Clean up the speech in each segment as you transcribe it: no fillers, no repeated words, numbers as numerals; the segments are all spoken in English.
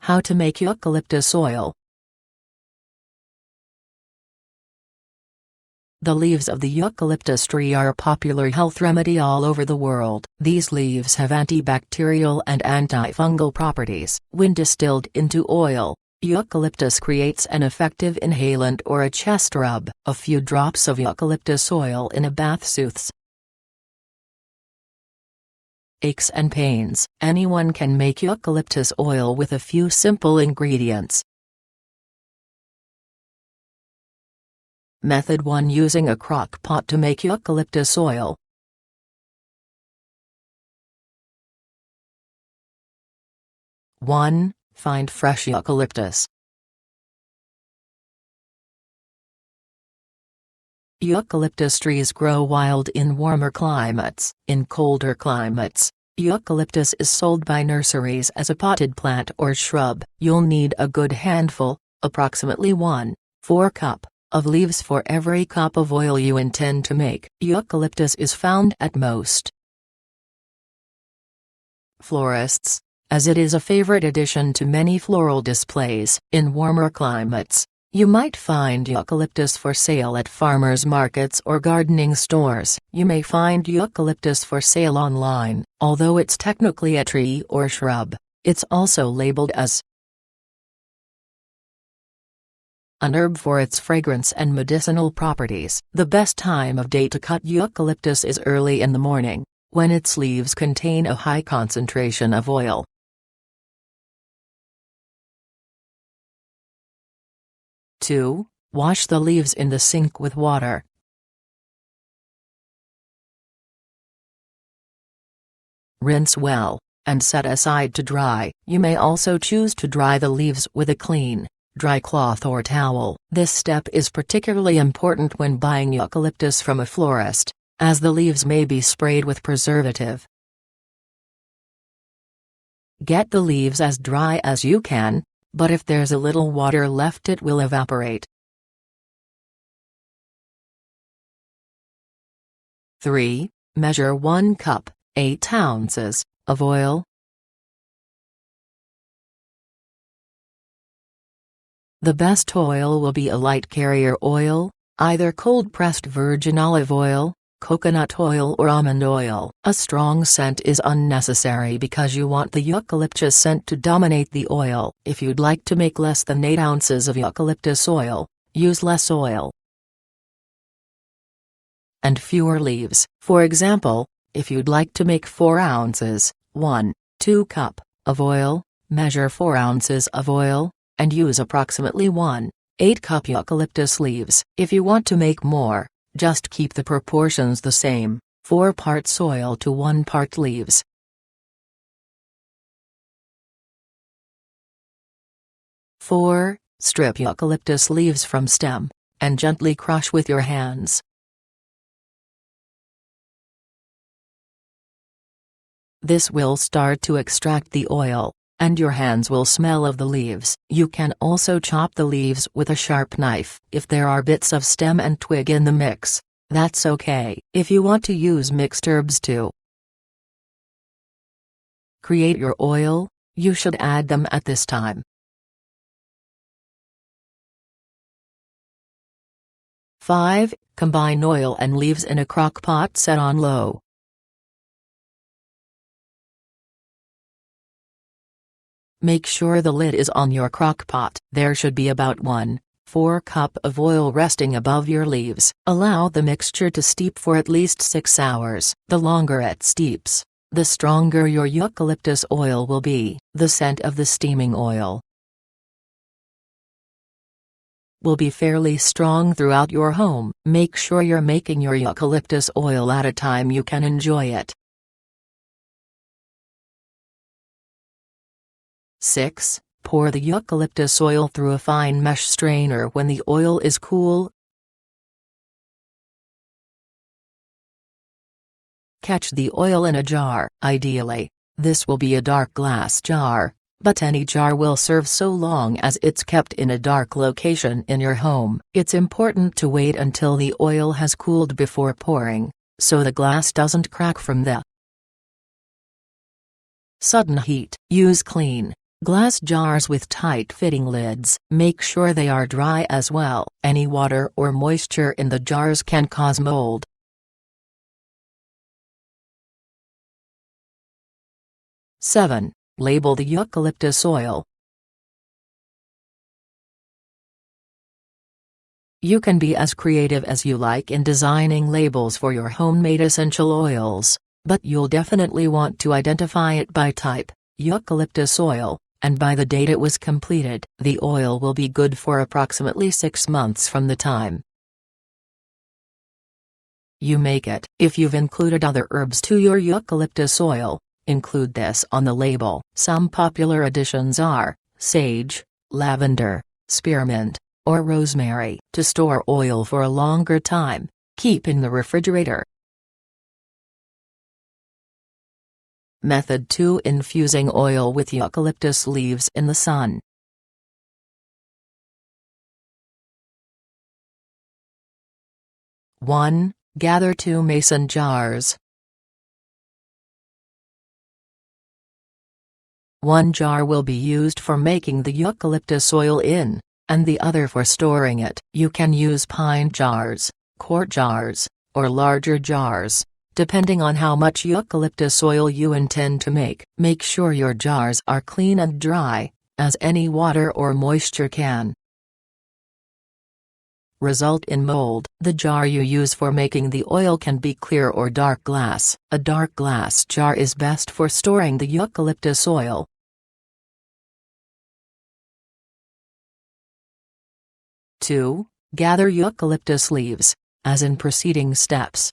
How to make eucalyptus oil. The leaves of the eucalyptus tree are a popular health remedy all over the world. These leaves have antibacterial and antifungal properties. When distilled into oil, eucalyptus creates an effective inhalant or a chest rub. A few drops of eucalyptus oil in a bath soothes aches and pains. Anyone can make eucalyptus oil with a few simple ingredients. Method 1. Using a crock pot to make eucalyptus oil. One. Find fresh eucalyptus. Eucalyptus trees grow wild in warmer climates. In colder climates, eucalyptus is sold by nurseries as a potted plant or shrub. You'll need a good handful, approximately 1/4 cup, of leaves for every cup of oil you intend to make. Eucalyptus is found at most florists, as it is a favorite addition to many floral displays. In warmer climates, you might find eucalyptus for sale at farmers markets or gardening stores. You may find eucalyptus for sale online. Although it's technically a tree or shrub, it's also labeled as an herb for its fragrance and medicinal properties. The best time of day to cut eucalyptus is early in the morning, when its leaves contain a high concentration of oil. Two. Wash the leaves in the sink with water. Rinse well, and set aside to dry. You may also choose to dry the leaves with a clean, dry cloth or towel. This step is particularly important when buying eucalyptus from a florist, as the leaves may be sprayed with preservative. Get the leaves as dry as you can, but if there's a little water left it will evaporate. 3. Measure 1 cup, 8 ounces, of oil. The best oil will be a light carrier oil, either cold-pressed virgin olive oil, coconut oil or almond oil. A strong scent is unnecessary because you want the eucalyptus scent to dominate the oil. If you'd like to make less than 8 ounces of eucalyptus oil, use less oil and fewer leaves. For example, if you'd like to make 4 ounces, 1/2 cup, of oil, measure 4 ounces of oil, and use approximately 1/8 cup eucalyptus leaves. If you want to make more, just keep the proportions the same, 4 parts oil to 1 part leaves. 4. Strip eucalyptus leaves from stem, and gently crush with your hands. This will start to extract the oil, and your hands will smell of the leaves. You can also chop the leaves with a sharp knife. If there are bits of stem and twig in the mix, that's okay. If you want to use mixed herbs to create your oil, you should add them at this time. 5. Combine oil and leaves in a crock pot set on low. Make sure the lid is on your crock pot. There should be about 1/4 cup of oil resting above your leaves. Allow the mixture to steep for at least 6 hours. The longer it steeps, the stronger your eucalyptus oil will be. The scent of the steaming oil will be fairly strong throughout your home. Make sure you're making your eucalyptus oil at a time you can enjoy it. 6. Pour the eucalyptus oil through a fine mesh strainer when the oil is cool. Catch the oil in a jar. Ideally, this will be a dark glass jar, but any jar will serve so long as it's kept in a dark location in your home. It's important to wait until the oil has cooled before pouring, so the glass doesn't crack from the sudden heat. Use clean, Glass jars with tight-fitting lids. Make sure they are dry as well. Any water or moisture in the jars can cause mold. Seven. Label the eucalyptus oil. You can be as creative as you like in designing labels for your homemade essential oils, but you'll definitely want to identify it by type, eucalyptus oil, and by the date it was completed. The oil will be good for approximately 6 months from the time you make it. If you've included other herbs to your eucalyptus oil, include this on the label. Some popular additions are sage, lavender, spearmint, or rosemary. To store oil for a longer time, keep in the refrigerator. Method 2. Infusing oil with eucalyptus leaves in the sun. One. Gather 2 mason jars. 1 jar will be used for making the eucalyptus oil in, and the other for storing it. You can use pint jars, quart jars, or larger jars, depending on how much eucalyptus oil you intend to make. Make sure your jars are clean and dry, as any water or moisture can result in mold. The jar you use for making the oil can be clear or dark glass. A dark glass jar is best for storing the eucalyptus oil. 2. Gather eucalyptus leaves, as in preceding steps.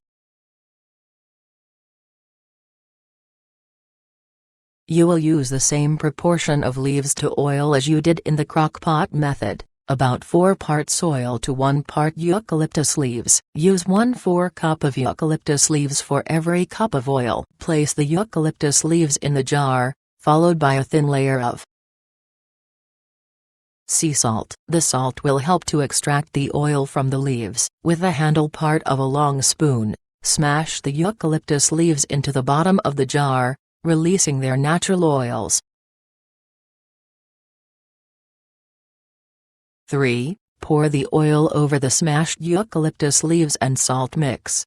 You will use the same proportion of leaves to oil as you did in the crock pot method, about 4 parts oil to 1 part eucalyptus leaves. Use 1/4 cup of eucalyptus leaves for every cup of oil. Place the eucalyptus leaves in the jar, followed by a thin layer of sea salt. The salt will help to extract the oil from the leaves. With the handle part of a long spoon, smash the eucalyptus leaves into the bottom of the jar, releasing their natural oils. 3. Pour the oil over the smashed eucalyptus leaves and salt mix.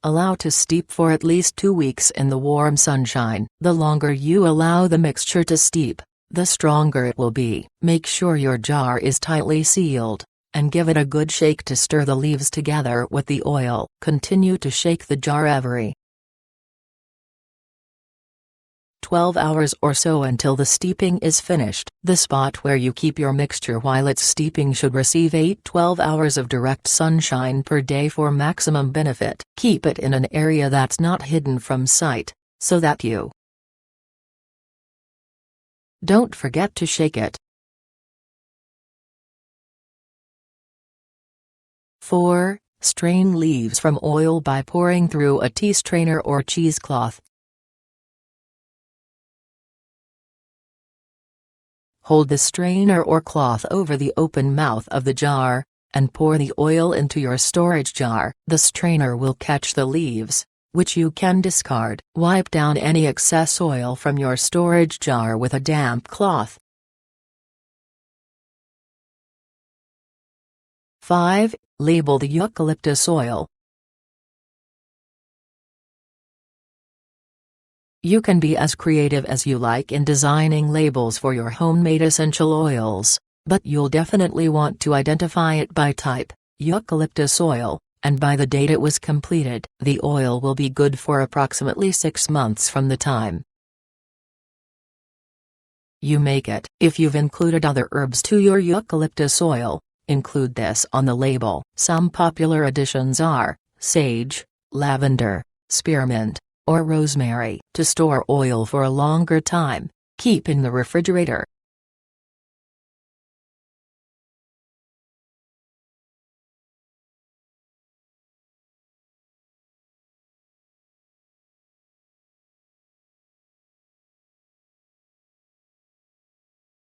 Allow to steep for at least 2 weeks in the warm sunshine. The longer you allow the mixture to steep, the stronger it will be. Make sure your jar is tightly sealed, and give it a good shake to stir the leaves together with the oil. Continue to shake the jar every 12 hours or so until the steeping is finished. The spot where you keep your mixture while it's steeping should receive 8-12 hours of direct sunshine per day for maximum benefit. Keep it in an area that's not hidden from sight, so that you don't forget to shake it. 4. Strain leaves from oil by pouring through a tea strainer or cheesecloth. Hold the strainer or cloth over the open mouth of the jar, and pour the oil into your storage jar. The strainer will catch the leaves, which you can discard. Wipe down any excess oil from your storage jar with a damp cloth. 5. Label the eucalyptus oil. You can be as creative as you like in designing labels for your homemade essential oils, but you'll definitely want to identify it by type, eucalyptus oil, and by the date it was completed. The oil will be good for approximately 6 months from the time you make it. If you've included other herbs to your eucalyptus oil, include this on the label. Some popular additions are sage, lavender, spearmint, or rosemary. To store oil for a longer time, keep in the refrigerator.